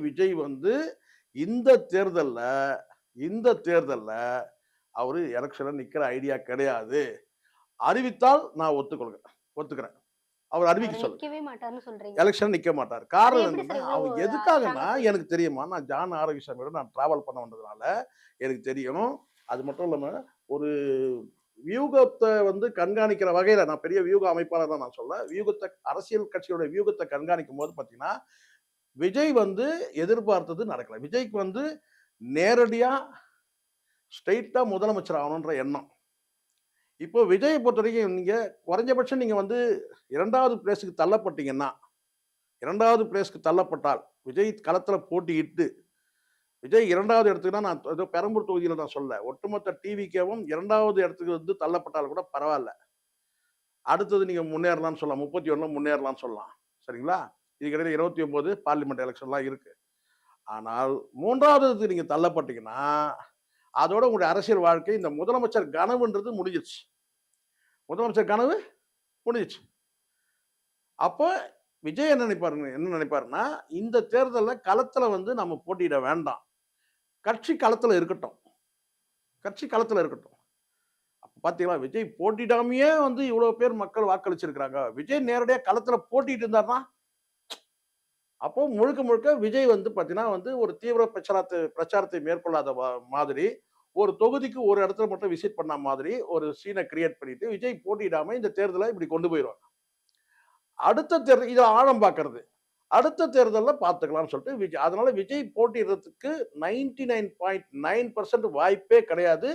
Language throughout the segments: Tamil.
விஜய் வந்து இந்த தேர்தல்ல இந்த தேர்தல்ல அவரு எலக்ஷன்ல நிக்கிற ஐடியா கிடையாது. அறிவித்தால் நான் ஒத்துக்கிறேன். அவர் அறிவிக்க அவரு சொல்லுங்க. நிக்கவே மாட்டாருன்னு சொல்றீங்க. எலக்ஷன் நிக்க மாட்டாரு. அது காரணம் எப்படி என்னன்னா, சார் இவ்ளோ அவர் ஸ்ட்ராங்கா எதுக்காகன்னா சொல்றீங்க? எனக்கு தெரியுமா, நான் ஜான் ஆரோக்கியசாமியோட நான் டிராவல் பண்ண வந்ததுனால எனக்கு தெரியும். அது மட்டும் இல்லாம ஒரு வியூகத்த வந்து கண்காணிக்கிற வகையில நான் பெரிய வியூக அமைப்பாளர் தான் நான் சொல்ல. அரசியல் கட்சியோட வியூகத்த கண்காணிக்கும்போது பார்த்தீங்கன்னா, விஜய் வந்து எதிர்பார்த்தது நடக்கல. விஜய்க்கு வந்து நேரடியா ஸ்ட்ரெயிட்டா முதலமைச்சர் ஆகணுன்ற எண்ணம். இப்போ விஜய பொறுத்தவரைக்கும் நீங்க குறைஞ்சபட்சம் நீங்க வந்து 2வது பிளேஸ்க்கு தள்ளப்பட்டீங்கன்னா, 2வது பிளேஸ்க்கு தள்ளப்பட்டால், விஜய் களத்தில போட்டியிட்டு, விஜய் 2வது இடத்துக்குன்னா நான் ஏதோ பெரம்பூர் தொகுதியில நான் சொல்லல. ஒட்டுமொத்த டிவிகேவும் 2வது இடத்துக்கு வந்து தள்ளப்பட்டால் கூட பரவால்ல. அடுத்தது நீங்க முன்னேறலாம்னு சொல்லலாம். 31ல முன்னேறலாம்னு சொல்லலாம். சரிங்களா? இதுக்கிடையில 29 பார்லிமென்ட் எலக்ஷன்லாம் இருக்கு. ஆனால் 3வது இடத்துக்கு நீங்க தள்ளப்பட்டீங்கன்னா, அதோட உங்களுடைய அரசியல் வாழ்க்கை இந்த முதலமைச்சர் கனவுன்றது முடிஞ்சிருச்சு. முதலமைச்சர் கனவு முடிஞ்சிருச்சு. அப்ப விஜய் என்ன நினைப்பாருன்னா, இந்த தேர்தல்ல களத்துல வந்து நம்ம போட்டியிட வேண்டாம். கட்சி களத்துல இருக்கட்டும். கட்சி களத்துல இருக்கட்டும். அப்ப பார்த்தீங்களா, விஜய் போட்டியிடாமயே வந்து இவ்வளோ பேர் மக்கள் வாக்களிச்சிருக்கிறாங்க. விஜய் நேரடியா களத்துல போட்டியிட்டு இருந்தார்னா, அப்போ முழுக்க முழுக்க விஜய் வந்து பார்த்தீங்கன்னா வந்து ஒரு தீவிர பிரச்சாரத்தை மேற்கொள்ளாத மாதிரி, ஒரு தொகுதிக்கு ஒரு இடத்துல மட்டும் விசிட் பண்ண மாதிரி ஒரு சீன கிரியேட் பண்ணிட்டு, விஜய் போட்டியிடாம இந்த தேர்தல இப்படி கொண்டு போயிருவாங்க. அடுத்த தேர்தல் இத ஆழம் பார்க்கிறது. அடுத்த தேர்தல்ல பார்த்துக்கலாம்னு சொல்லிட்டு அதனால விஜய் போட்டியிடுறதுக்கு 99.9% வாய்ப்பே கிடையாது.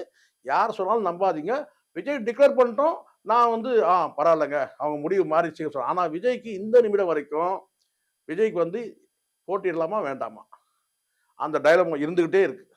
யார் சொன்னாலும் நம்பாதீங்க. விஜய் டிக்ளேர் பண்ணிட்டோம். நான் வந்து பரவாயில்லங்க. அவங்க முடிவு மாறிடுச்சுன்னு சொல்றேன். ஆனா விஜய்க்கு இந்த நிமிடம் வரைக்கும் விஜய்க்கு வந்து போட்டியிடலாமா? வேண்டாமா? அந்த டயலமா இருந்துகிட்டே இருக்கு.